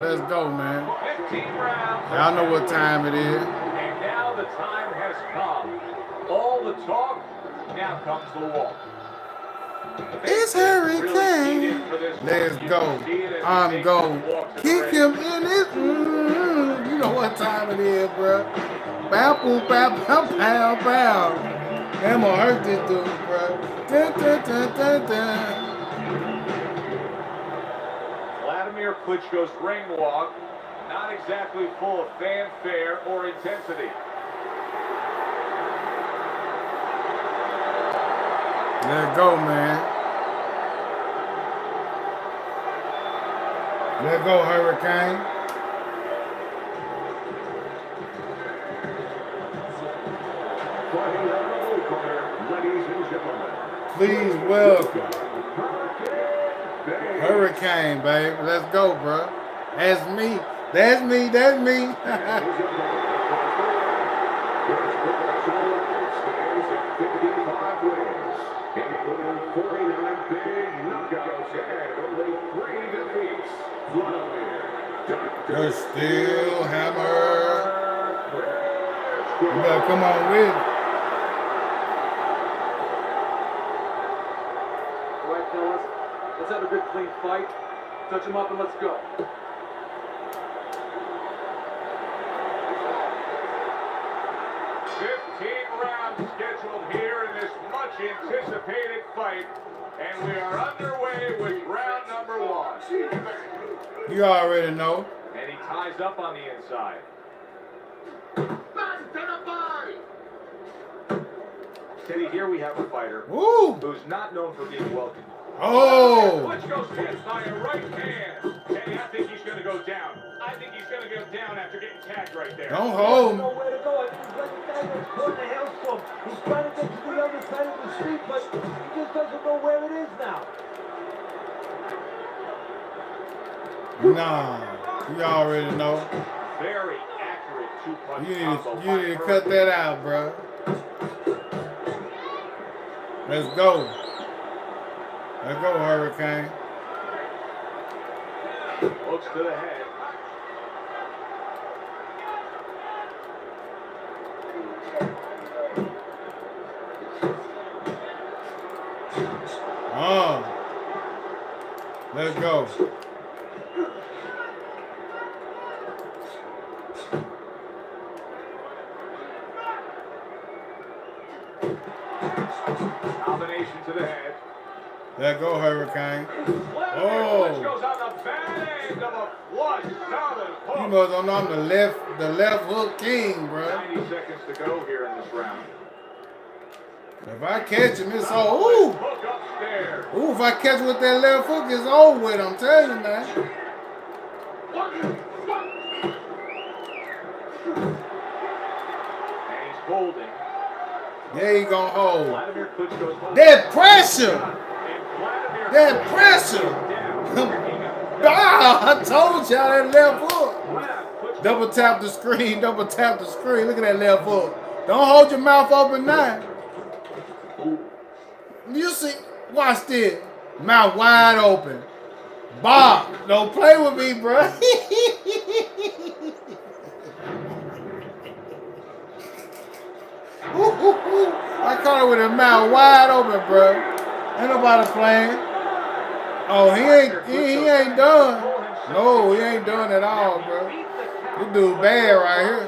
Let's go, man. 15 rounds. Y'all know what time it is. And now the time has come. All the talk, now comes the walk. It's Hurricane. Let's go. I'm going. Kick him in his. You know what time it is, bro. Bow, boom, bow, bow, bow, bow. I'm gonna hurt this dude, bro. Dun, dun, dun, dun, dun. Wladimir Klitschko's ring walk, not exactly full of fanfare or intensity. Let's go, man. Let's go, Hurricane. Please welcome Hurricane, babe. Let's go, bro. That's me. That's me. That's me. They're still hammer. You better come on with it. All right, fellas. Let's have a good, clean fight. Touch him up and let's go. Rounds scheduled here in this much anticipated fight, and we are underway with round number 1. You already know. And he ties up on the inside. Teddy, here we have a fighter who's not known for being welcome. Oh! Klitschko stands by a right hand. Teddy, I think he's going to go down. I think he's going to go down after getting tagged right there. Don't hold him. Nowhere to go. I think he's like the guy that's caught in a hailstorm. He's trying to get to the other side of the street, but he just doesn't know where it is now. Nah, you already know. Very accurate two-punch combo. You need to cut that out, bro. Let's go. Let's go, Hurricane. Hooks to the head. Let's go. Combination to the head. Let's go, Hurricane. Klitschko's on the bad end of a flush, solid hook. You know I'm the left hook king, bro. 90 seconds to go here in this round. If I catch him, it's all. Ooh! Hook upstairs. Ooh, if I catch with that left hook, it's over with. I'm telling you, man. And he's holding. There he gonna hold. Wladimir Klitschko's holding. That pressure! Wladimir That pressure! Ah, I told y'all that left hook. Double tap the screen, double tap the screen. Look at that left hook. Don't hold your mouth open now. You see, watch this. Mouth wide open. Bob, don't play with me, bro. I caught her with her mouth wide open, bro. Ain't nobody playing. Oh, he ain't done. No, he ain't done at all, bro. This dude bad right here.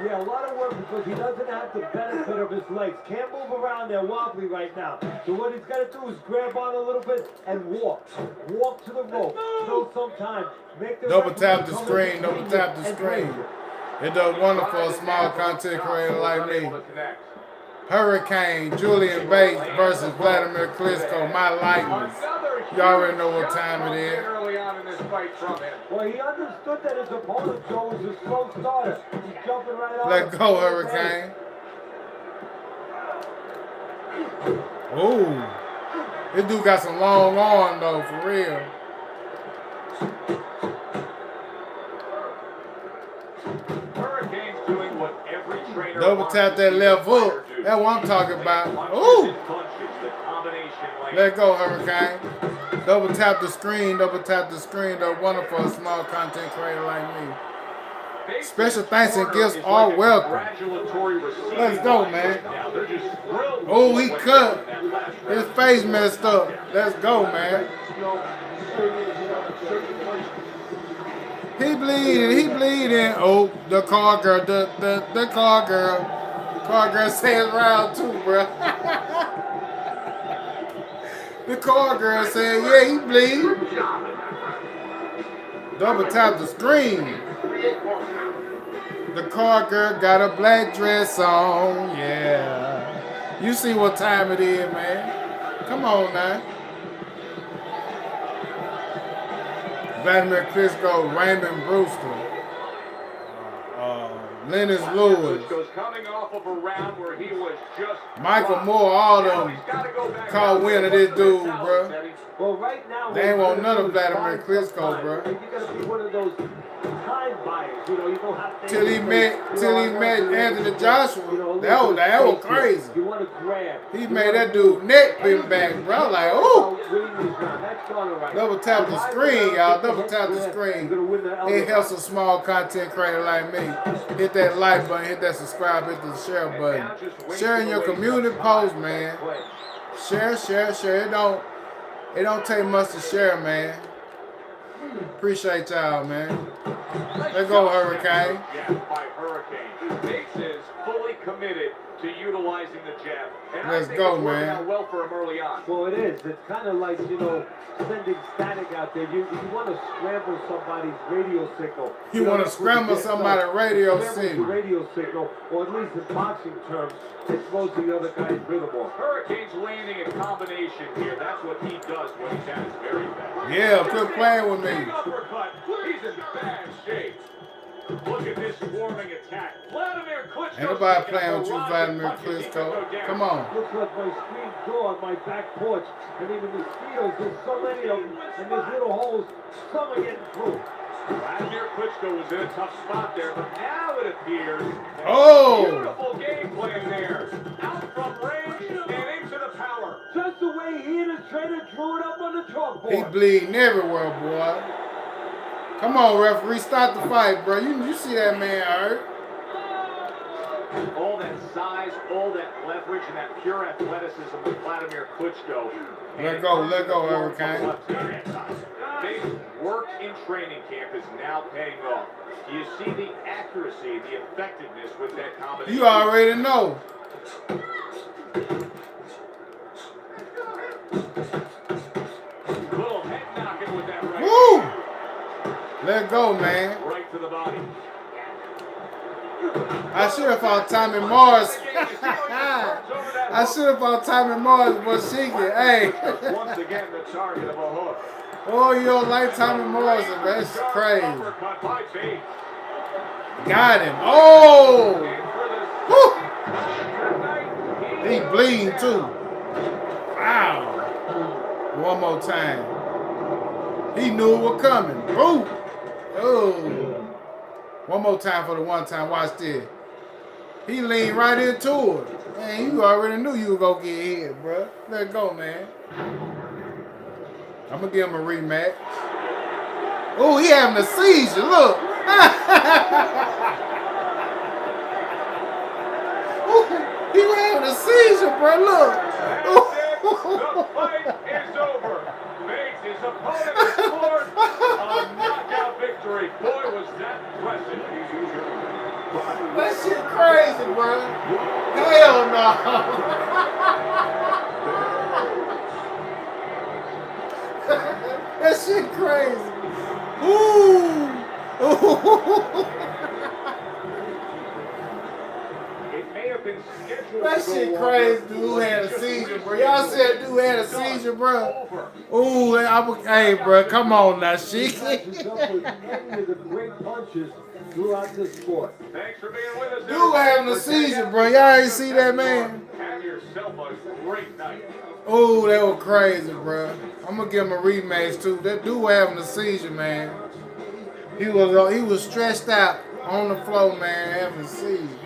Yeah, a lot of work because he doesn't have the benefit of his legs. Can't move around. They're wobbly right now. So what he's got to do is grab on a little bit and walk. Walk to the rope. Kill some time. Make the double tap the screen. Double tap the screen. It does wonderful for a small content creator like me. Hurricane, Julian Bates versus Wladimir Klitschko, my likeness. You already know what time it is. Well, he understood that his opponent, Joe, was a slow starter. He's jumping right out. Let go, Hurricane. Ooh. This dude got some long arm, though, for real. Hurricane's doing what every trainer double tap that left hook. That's what I'm talking about. Ooh. Let go, Hurricane. Double tap the screen. Double tap the screen. They're wonderful, a small content creator like me. Special thanks and gifts are welcome. Let's go, man. Oh, he cut. His face messed up. Let's go, man. He bleeding. He bleeding. Oh, the car girl. The car girl. Car girl says round two, bro. The car girl said, yeah, he bleed. Double tap the screen. The car girl got a black dress on. Yeah. You see what time it is, man. Come on now. Wladimir Klitschko, Raymond Brewster. Lennox Lewis. Coming off of a round where he was just Michael Moore, all of them caught wind of this dude, bro. Well, right now, they ain't want none of Wladimir Klitschko, bro. You gotta be one of those time buyers, you know. You don't have to. Till he met Anthony Joshua. That was crazy. You want to grab. He made that dude neck bend back, bro. Like, ooh. Double tap the screen, y'all. Double tap the screen. It helps a small content creator like me. Hit that like button, hit that subscribe, hit the share button. Share in your community post, man. Share. It don't take much to share, man. Appreciate y'all, man. Let's go, Hurricane. Yeah, by Hurricane. Bates is fully committed to utilizing the jab. And let's go, man. Out well for him early on. Well, it is. It's kind of like, you know, sending static out there. You want to scramble somebody's radio signal. You want to scramble somebody's radio signal. Radio signal, or at least in boxing terms, it slows the other guy's rhythm off. Hurricane's landing a combination here. That's what he does when he's at his very best. Yeah, quit playing with me. Uppercut. He's in bad shape. Look at this swarming attack. Wladimir Klitschko. Ain't nobody playing with you, Wladimir Klitschko. Come on. Looks like my screen door on my back porch. I mean, the mosquitoes, there's so many of them, and there's little holes. Some are getting through. Wladimir Klitschko was in a tough spot there, but now it appears. Beautiful game plan there. Out from range and into the power. Just the way he and his trainer drew it up on the chalkboard. He bleeding everywhere, boy. Come on, referee, start the fight, bro. You see that man hurt. All that size, all that leverage, and that pure athleticism with Wladimir Klitschko. Let go, Hurricane. Big work in training camp is now paying off. You see the accuracy, the effectiveness with that combination. You already know. Little head knocking with that right. Woo! Let go, man. Right to the body. I should have fought Tommy Morris. I should have fought Tommy Morris, but she get, hey. Once again, the target of a hook. Oh, you don't like Tommy Morris, man. That's crazy. Got him. Oh! Woo! He bleeding too. Wow. One more time. He knew it was coming. Boom. Oh. One more time for the one time. Watch this. He leaned right into it. Man, you already knew you were going to get hit, bro. Let go, man. I'm going to give him a rematch. Oh, he having a seizure. Look. He having a seizure, bro. Look. The fight is over. Bates, his opponent has scored a knockout victory. Boy, was that impressive. That shit crazy, bro. Hell no. That shit crazy. Ooh. It may have been scheduled. That shit crazy. Dude had a seizure, bro. Y'all said dude had a seizure, bro. Ooh, hey, bro, come on now, Sheik. Great punches throughout the sport. Thanks for being with us. Dude having a seizure, bro. Y'all ain't see that, man. Have yourself a great night. Ooh, that was crazy, bro. I'm gonna give him a rematch too. That dude having a seizure, man. He was stretched out on the floor, man, having a seizure.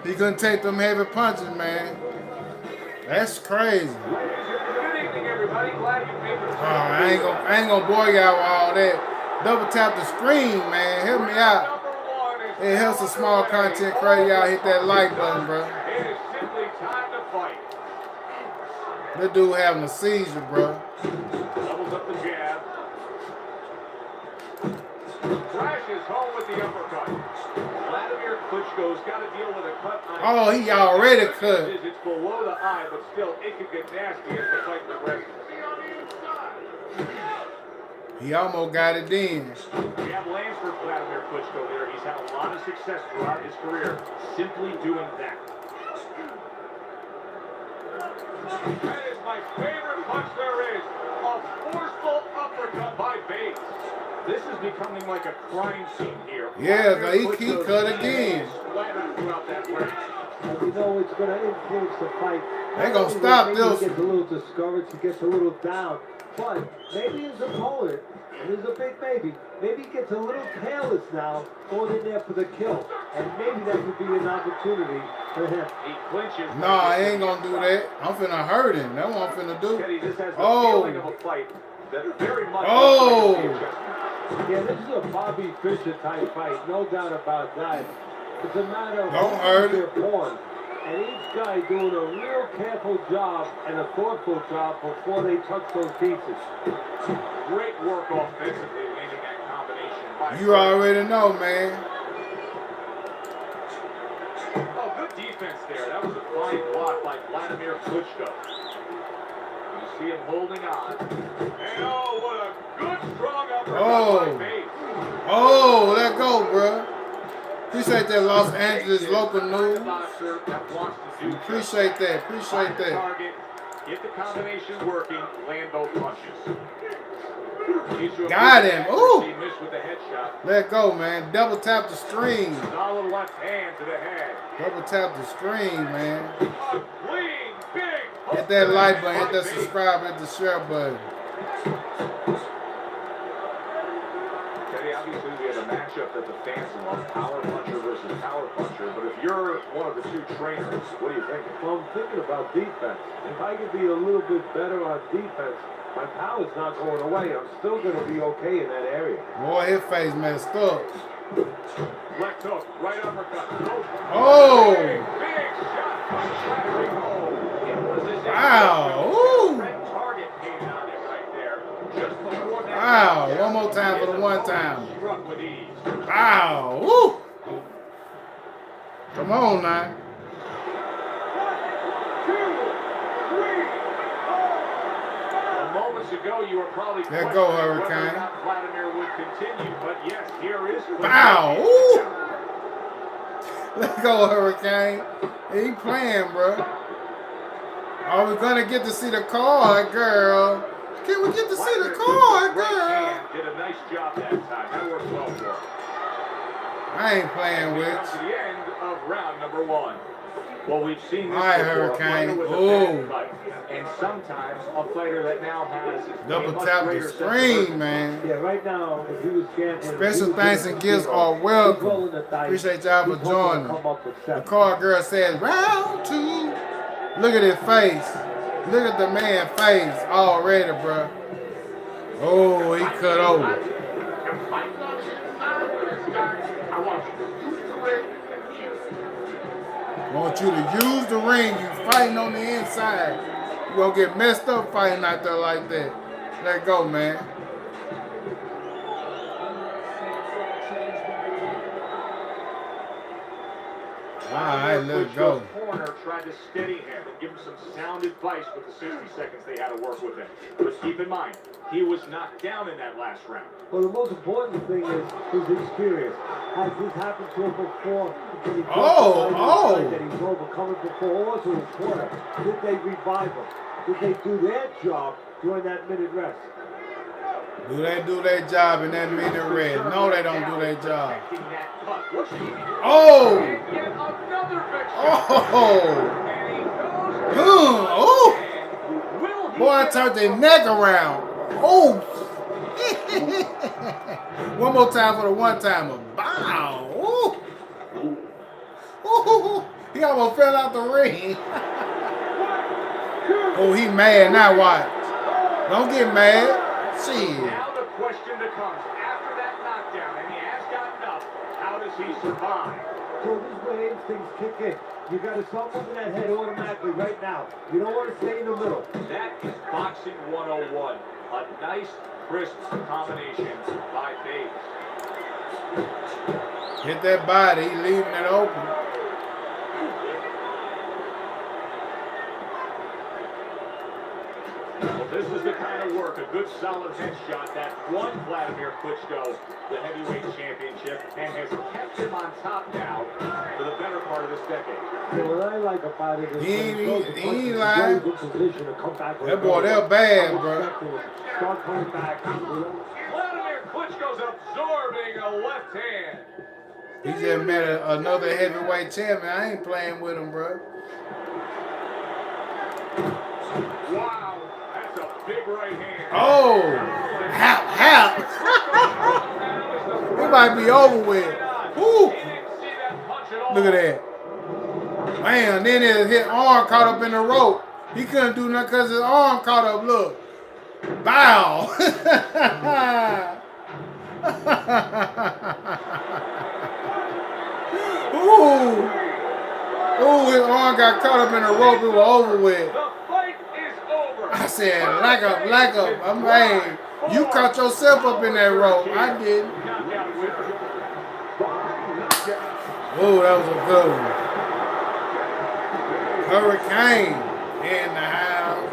He couldn't take them heavy punches, man. That's crazy. Good evening, everybody. Glad you made the I ain't gonna bore y'all with all that. Double tap the screen, man. Help me out. It helps the small content creator. Y'all hit that like button, bro. It is simply time to fight. That dude having a seizure, bro. Doubles up the jab. Crashes home with the uppercut. Wladimir Klitschko's got to deal with a cut on. Oh, he already cut. It's below the eye, but still, it could get nasty as the fight progresses. He almost got it in. We have lands for Wladimir Klitschko there. He's had a lot of success throughout his career simply doing that. That is my favorite punch there is. A forceful uppercut by Bates. This is becoming like a crime scene here. Yeah, he cut again. Throughout that range. And you know it's going to influence the fight. They gonna stop this. He gets a little discouraged, he gets a little down. But maybe his opponent, and there's a big maybe he gets a little careless now, going in there for the kill. And maybe that could be an opportunity for him. He clinches. No, I ain't gonna do that. I'm finna hurt him. That's what I'm finna do. Teddy, this has the feeling of a fight that very much yeah, this is a Bobby Fischer type fight, no doubt about that. It's a matter of don't hurt their pawn. And each guy doing a real careful job and a thoughtful job before they touch those pieces. Great work offensively, landing that combination. You already know, man. Oh, good defense there. That was a fine block by Wladimir Klitschko. You see him holding on. And oh, what a good, strong uppercut by Bates. Oh, let go, bro. Appreciate that, Los Angeles local news. Appreciate that. Appreciate that. Get the combination working. Land both punches. Got him. Ooh. He missed with the headshot. Let go, man. Double tap the screen. Solid left hand to the head. Double tap the screen, man. A clean, big. Hit that like button. Hit that subscribe. Hit the share button. Obviously, we have a matchup that the fans love, power puncher versus power puncher. But if you're one of the two trainers, what are you thinking? Well, I'm thinking about defense. If I could be a little bit better on defense, my power's not going away. I'm still going to be okay in that area. Boy, his face messed up. Left hook, right uppercut. Oh! Big shot from Wladimir. It was as if Wow! Ooh! red target came on it right there. Just before that. Wow! One more time for the one time. Struck with ease. Wow! Woo! Come on now. Moments ago, you were probably Let go, Hurricane. whether or not Wladimir would continue, but yes, here is. Wow! Ooh! Let go, Hurricane. He playing, bro. Are we gonna get to see the card, girl? Can we get to see the card, girl? Right did a nice job that time. That worked well for him. I ain't playing with. To the end of round number one. Well, we've seen this All right, before. Hurricane. A fighter with a Ooh. bad fight. And sometimes a fighter that now has Double a much tap the greater sense of screen, urgency. man. Yeah, right now, if he was gambling, Special thanks and gifts are welcome. Appreciate y'all for joining. The card girl says round two. Look at his face. Look at the man's face already, bro. Oh, he cut over. I want you to use the ring. You fighting on the inside. You gonna get messed up fighting out there like that. Let go, man. All right, let's go. Corner tried to steady him and give him some sound advice with the 60 seconds they had to work with him. But keep in mind, he was knocked down in that last round. Well, the most important thing is his experience. Has this happened to him before? That he's overcome it before, also his corner. Did they revive him? Did they do their job during that minute rest? Do they do their job in that minute rest? No, they don't do their job. Oh! Oh! Oh! Boy, I turned their neck around. Oh! One more time for the one-timer. Bow! Ooh! Ooh! He almost fell out the ring. Oh, he mad now, watch. Don't get mad. Shit. Now the question becomes, after that knockdown, and he has gotten up, how does he survive? So this is where instincts kick in. You got to start moving that head automatically right now. You don't want to stay in the middle. That is boxing 101. A nice, crisp combination by Bates. Hit that body. He leaving it open. Well, this is the kind of work, a good solid headshot that won Wladimir Klitschko the heavyweight championship and has kept him on top now for the better part of this decade. So what I like about it is He ain't in lying. very good position to come back. That boy, they're bad, bro. Start coming back. Wladimir Klitschko's absorbing a left hand. He just met another heavyweight champion. I ain't playing with him, bro. Wow, that's a big right hand. Oh, how? It might be over with. Woo. Look at that. Man, then his arm caught up in the rope. He couldn't do nothing because his arm caught up. Look. Bow. Ooh, his arm got caught up in the rope. It was over with. The fight is over. I said, like up. I'm hey, you caught yourself up in that rope. I didn't. Oh, that was a good one. Hurricane in the house.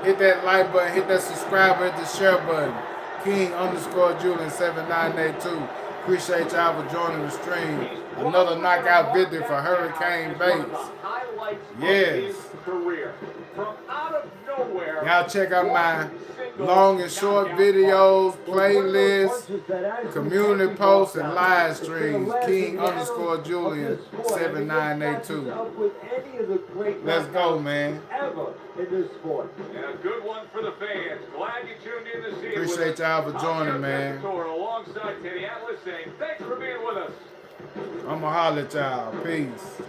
Hit that like button, hit that subscribe button, hit the share button. King_Julian 7982. Appreciate y'all for joining the stream. Another knockout victory for Hurricane Bates. Yes. Y'all check out my long and short videos, playlists, community posts, and live streams. King_Julian 7982. Let's go, man. In this sport. And a good one for the fans. Glad you tuned in to see it. Appreciate y'all for joining, man. Alongside Teddy Atlas saying thanks for being with us. I'ma holler at y'all. Peace.